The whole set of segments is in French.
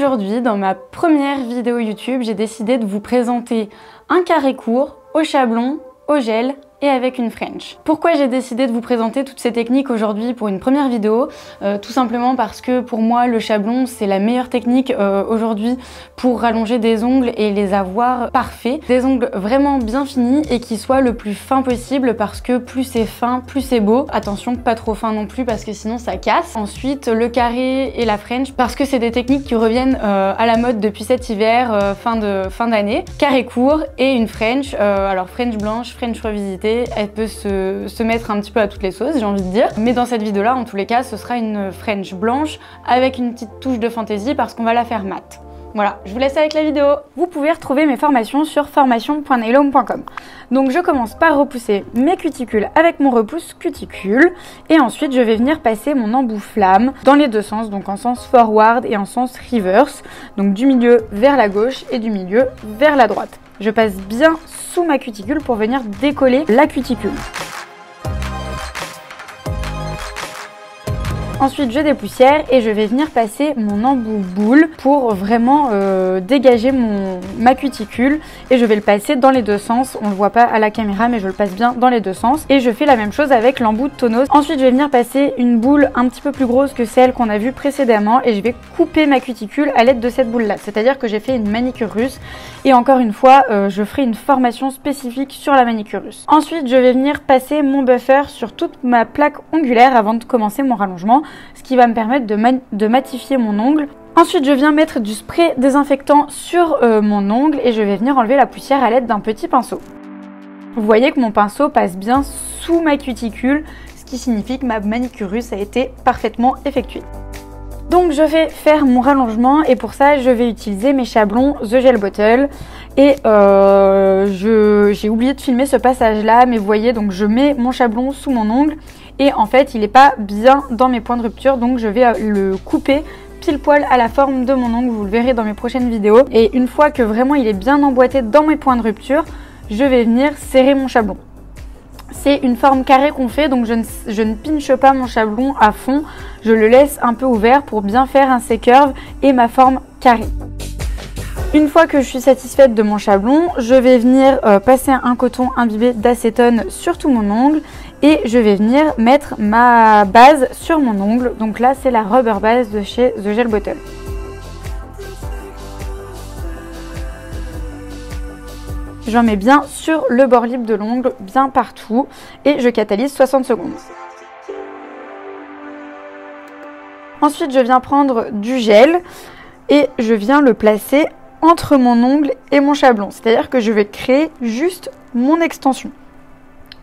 Aujourd'hui, dans ma première vidéo YouTube, j'ai décidé de vous présenter un carré court au chablon, au gel et avec une French. Pourquoi j'ai décidé de vous présenter toutes ces techniques aujourd'hui pour une première vidéo? Tout simplement parce que pour moi le chablon c'est la meilleure technique aujourd'hui pour rallonger des ongles et les avoir parfaits. Des ongles vraiment bien finis et qui soient le plus fin possible parce que plus c'est fin, plus c'est beau. Attention, pas trop fin non plus parce que sinon ça casse. Ensuite le carré et la French parce que c'est des techniques qui reviennent à la mode depuis cet hiver, fin d'année. Carré court et une French, alors French blanche, French revisitée. Elle peut se mettre un petit peu à toutes les sauces, j'ai envie de dire. Mais dans cette vidéo-là, en tous les cas, ce sera une French blanche avec une petite touche de fantaisie parce qu'on va la faire mat. Voilà, je vous laisse avec la vidéo. Vous pouvez retrouver mes formations sur formation.nailhome.com. Donc je commence par repousser mes cuticules avec mon repousse cuticule. Et ensuite, je vais venir passer mon embout flamme dans les deux sens, donc en sens forward et en sens reverse. Donc du milieu vers la gauche et du milieu vers la droite. Je passe bien sous ma cuticule pour venir décoller la cuticule. Ensuite, je dépoussière et je vais venir passer mon embout boule pour vraiment dégager ma cuticule et je vais le passer dans les deux sens. On le voit pas à la caméra mais je le passe bien dans les deux sens et je fais la même chose avec l'embout de tonneuse. Ensuite, je vais venir passer une boule un petit peu plus grosse que celle qu'on a vue précédemment et je vais couper ma cuticule à l'aide de cette boule là. C'est-à-dire que j'ai fait une manicure russe et encore une fois, je ferai une formation spécifique sur la manicure russe. Ensuite, je vais venir passer mon buffer sur toute ma plaque ongulaire avant de commencer mon rallongement, ce qui va me permettre de matifier mon ongle. Ensuite, je viens mettre du spray désinfectant sur mon ongle et je vais venir enlever la poussière à l'aide d'un petit pinceau. Vous voyez que mon pinceau passe bien sous ma cuticule, ce qui signifie que ma manicure russe a été parfaitement effectuée. Donc je vais faire mon rallongement et pour ça je vais utiliser mes chablons The Gel Bottle et j'ai oublié de filmer ce passage là, mais vous voyez, donc je mets mon chablon sous mon ongle et en fait il n'est pas bien dans mes points de rupture, donc je vais le couper pile poil à la forme de mon ongle, vous le verrez dans mes prochaines vidéos. Et une fois que vraiment il est bien emboîté dans mes points de rupture, je vais venir serrer mon chablon. C'est une forme carrée qu'on fait, donc je ne pinche pas mon chablon à fond, je le laisse un peu ouvert pour bien faire un C-curve et ma forme carrée. Une fois que je suis satisfaite de mon chablon, je vais venir passer un coton imbibé d'acétone sur tout mon ongle et je vais venir mettre ma base sur mon ongle. Donc là, c'est la Rubber Base de chez The Gel Bottle. J'en mets bien sur le bord libre de l'ongle, bien partout, et je catalyse 60 secondes. Ensuite, je viens prendre du gel et je viens le placer entre mon ongle et mon chablon. C'est-à-dire que je vais créer juste mon extension.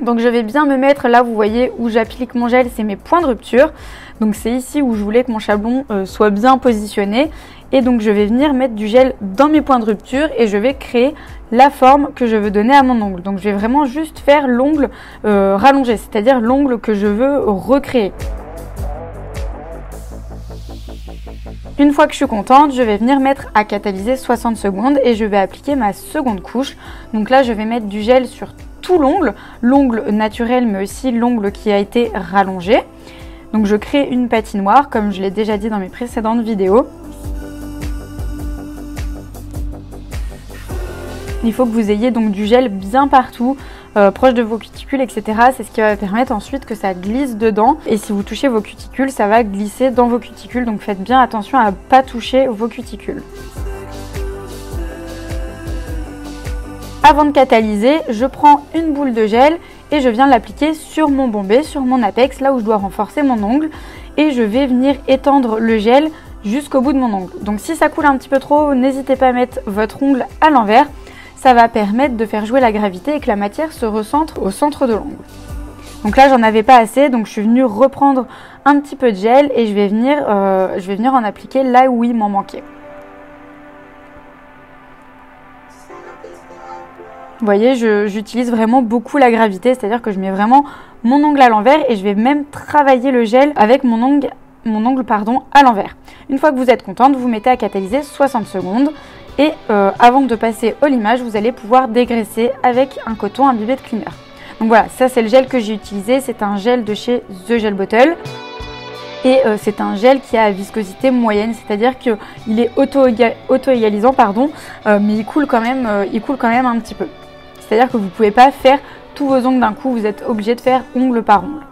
Donc je vais bien me mettre là, vous voyez, où j'applique mon gel, c'est mes points de rupture. Donc c'est ici où je voulais que mon chablon soit bien positionné. Et donc je vais venir mettre du gel dans mes points de rupture et je vais créer la forme que je veux donner à mon ongle. Donc je vais vraiment juste faire l'ongle rallongé, c'est-à-dire l'ongle que je veux recréer. Une fois que je suis contente, je vais venir mettre à catalyser 60 secondes et je vais appliquer ma seconde couche. Donc là, je vais mettre du gel sur tout l'ongle, l'ongle naturel mais aussi l'ongle qui a été rallongé. Donc je crée une patinoire comme je l'ai déjà dit dans mes précédentes vidéos. Il faut que vous ayez donc du gel bien partout, proche de vos cuticules, etc. C'est ce qui va permettre ensuite que ça glisse dedans. Et si vous touchez vos cuticules, ça va glisser dans vos cuticules. Donc faites bien attention à ne pas toucher vos cuticules. Avant de catalyser, je prends une boule de gel et je viens l'appliquer sur mon bombé, sur mon apex, là où je dois renforcer mon ongle. Et je vais venir étendre le gel jusqu'au bout de mon ongle. Donc si ça coule un petit peu trop, n'hésitez pas à mettre votre ongle à l'envers. Ça va permettre de faire jouer la gravité et que la matière se recentre au centre de l'ongle. Donc là, j'en avais pas assez, donc je suis venue reprendre un petit peu de gel et je vais venir en appliquer là où il m'en manquait. Vous voyez, j'utilise vraiment beaucoup la gravité, c'est-à-dire que je mets vraiment mon ongle à l'envers et je vais même travailler le gel avec mon ongle à l'envers. Une fois que vous êtes contente, vous mettez à catalyser 60 secondes. Et avant de passer au limage, vous allez pouvoir dégraisser avec un coton imbibé de cleaner. Donc voilà, ça c'est le gel que j'ai utilisé, c'est un gel de chez The Gel Bottle. Et c'est un gel qui a viscosité moyenne, c'est-à-dire qu'il est auto-égalisant, mais il coule quand même un petit peu. C'est-à-dire que vous ne pouvez pas faire tous vos ongles d'un coup, vous êtes obligé de faire ongle par ongle.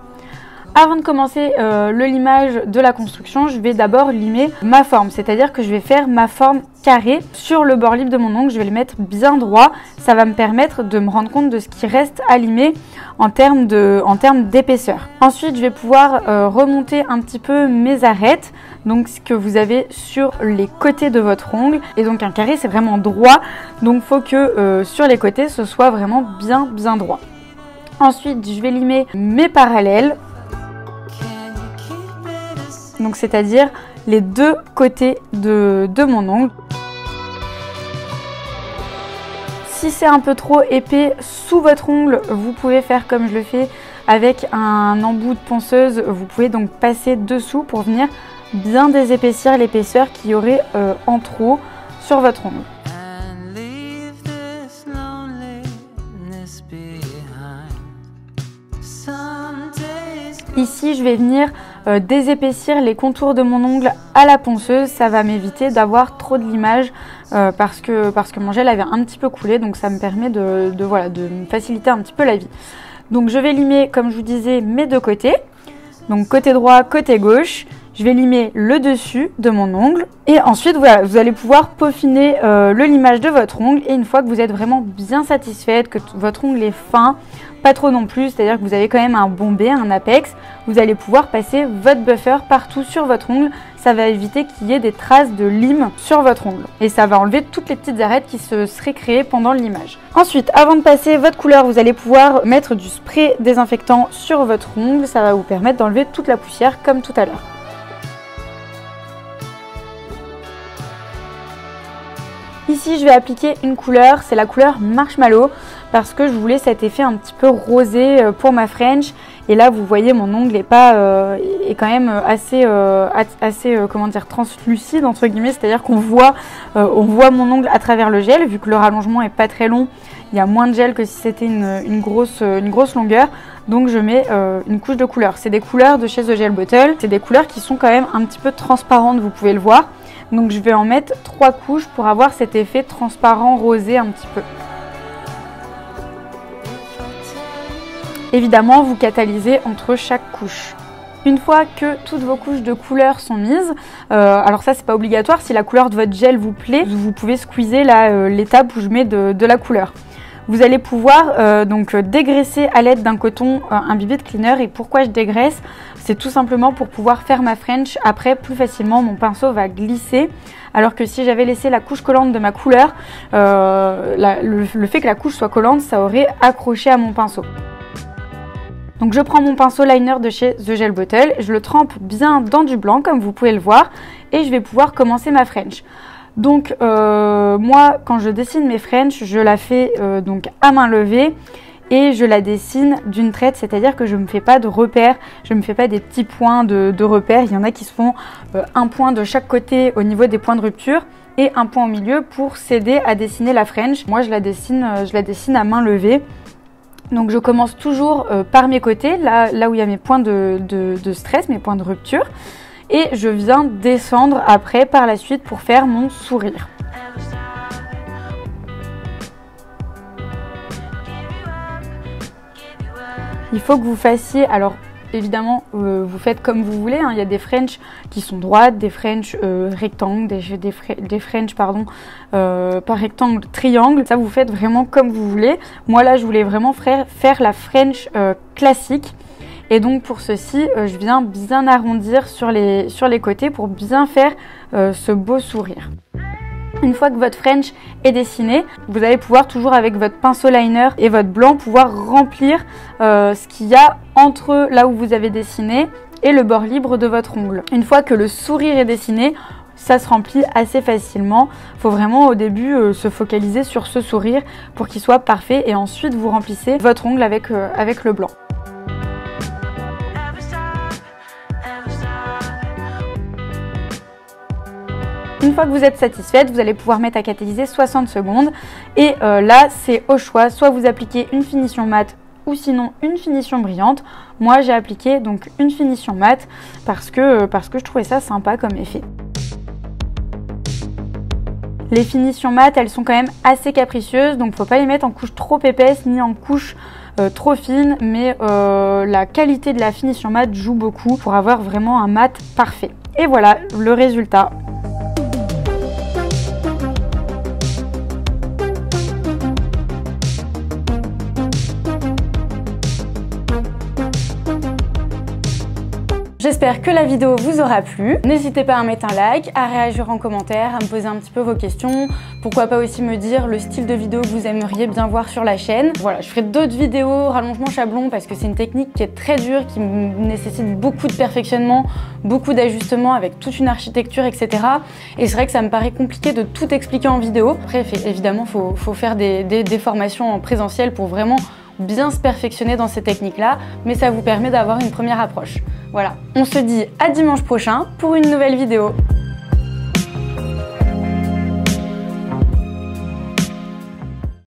Avant de commencer le limage de la construction, je vais d'abord limer ma forme, c'est-à-dire que je vais faire ma forme carrée sur le bord libre de mon ongle, je vais le mettre bien droit, ça va me permettre de me rendre compte de ce qui reste à limer en termes d'épaisseur. Ensuite, je vais pouvoir remonter un petit peu mes arêtes, donc ce que vous avez sur les côtés de votre ongle, et donc un carré c'est vraiment droit, donc il faut que sur les côtés ce soit vraiment bien droit. Ensuite, je vais limer mes parallèles. Donc c'est-à-dire les deux côtés de mon ongle. Si c'est un peu trop épais sous votre ongle, vous pouvez faire comme je le fais avec un embout de ponceuse. Vous pouvez donc passer dessous pour venir bien désépaissir l'épaisseur qu'il y aurait en trop sur votre ongle. Ici, je vais venir désépaissir les contours de mon ongle à la ponceuse. Ça va m'éviter d'avoir trop de limage parce que mon gel avait un petit peu coulé. Donc ça me permet de me faciliter un petit peu la vie. Donc je vais limer, comme je vous disais, mes deux côtés. Donc côté droit, côté gauche. Je vais limer le dessus de mon ongle. Et ensuite, voilà, vous allez pouvoir peaufiner le limage de votre ongle. Et une fois que vous êtes vraiment bien satisfaite, que votre ongle est fin, pas trop non plus, c'est-à-dire que vous avez quand même un bombé, un apex, vous allez pouvoir passer votre buffer partout sur votre ongle. Ça va éviter qu'il y ait des traces de lime sur votre ongle. Et ça va enlever toutes les petites arêtes qui se seraient créées pendant le limage. Ensuite, avant de passer votre couleur, vous allez pouvoir mettre du spray désinfectant sur votre ongle. Ça va vous permettre d'enlever toute la poussière comme tout à l'heure. Ici, je vais appliquer une couleur, c'est la couleur Marshmallow, parce que je voulais cet effet un petit peu rosé pour ma French. Et là, vous voyez, mon ongle est quand même assez comment dire, translucide entre guillemets, c'est-à-dire qu'on voit mon ongle à travers le gel, vu que le rallongement est pas très long. Il y a moins de gel que si c'était une grosse longueur. Donc je mets une couche de couleur. C'est des couleurs de chez The Gel Bottle. C'est des couleurs qui sont quand même un petit peu transparentes, vous pouvez le voir. Donc je vais en mettre 3 couches pour avoir cet effet transparent rosé un petit peu. Évidemment, vous catalysez entre chaque couche. Une fois que toutes vos couches de couleur sont mises, alors ça c'est pas obligatoire, si la couleur de votre gel vous plaît, vous pouvez squeezer l'étape où je mets de la couleur. Vous allez pouvoir donc dégraisser à l'aide d'un coton imbibé de cleaner. Et pourquoi je dégraisse? C'est tout simplement pour pouvoir faire ma French après plus facilement. Mon pinceau va glisser, alors que si j'avais laissé la couche collante de ma couleur, le fait que la couche soit collante, ça aurait accroché à mon pinceau. Donc je prends mon pinceau liner de chez The Gel Bottle, je le trempe bien dans du blanc comme vous pouvez le voir, et je vais pouvoir commencer ma French. Donc moi, quand je dessine mes French, je la fais donc à main levée et je la dessine d'une traite, c'est-à-dire que je ne me fais pas de repères, je ne me fais pas des petits points de repères. Il y en a qui se font un point de chaque côté au niveau des points de rupture et un point au milieu pour s'aider à dessiner la French. Moi, je la dessine à main levée. Donc je commence toujours par mes côtés, là où il y a mes points de stress, mes points de rupture. Et je viens descendre après par la suite pour faire mon sourire. Il faut que vous fassiez, alors évidemment vous faites comme vous voulez, hein. Il y a des French qui sont droites, des French rectangles, des French pas rectangle, triangle. Ça vous faites vraiment comme vous voulez. Moi là je voulais vraiment faire la French classique. Et donc pour ceci, je viens bien arrondir sur les côtés pour bien faire ce beau sourire. Une fois que votre French est dessiné, vous allez pouvoir toujours avec votre pinceau liner et votre blanc pouvoir remplir ce qu'il y a entre là où vous avez dessiné et le bord libre de votre ongle. Une fois que le sourire est dessiné, ça se remplit assez facilement. Il faut vraiment au début se focaliser sur ce sourire pour qu'il soit parfait et ensuite vous remplissez votre ongle avec le blanc. Une fois que vous êtes satisfaite, vous allez pouvoir mettre à catalyser 60 secondes. Et là, c'est au choix. Soit vous appliquez une finition mate ou sinon une finition brillante. Moi j'ai appliqué donc une finition mat parce que je trouvais ça sympa comme effet. Les finitions mat, elles sont quand même assez capricieuses, donc faut pas les mettre en couche trop épaisse ni en couche trop fine, mais la qualité de la finition mat joue beaucoup pour avoir vraiment un mat parfait. Et voilà le résultat. J'espère que la vidéo vous aura plu. N'hésitez pas à mettre un like, à réagir en commentaire, à me poser un petit peu vos questions. Pourquoi pas aussi me dire le style de vidéo que vous aimeriez bien voir sur la chaîne. Voilà, je ferai d'autres vidéos rallongement chablon parce que c'est une technique qui est très dure, qui nécessite beaucoup de perfectionnement, beaucoup d'ajustements avec toute une architecture, etc. Et c'est vrai que ça me paraît compliqué de tout expliquer en vidéo. Après, évidemment, faut faire des formations en présentiel pour vraiment bien se perfectionner dans ces techniques-là, mais ça vous permet d'avoir une première approche. Voilà, on se dit à dimanche prochain pour une nouvelle vidéo.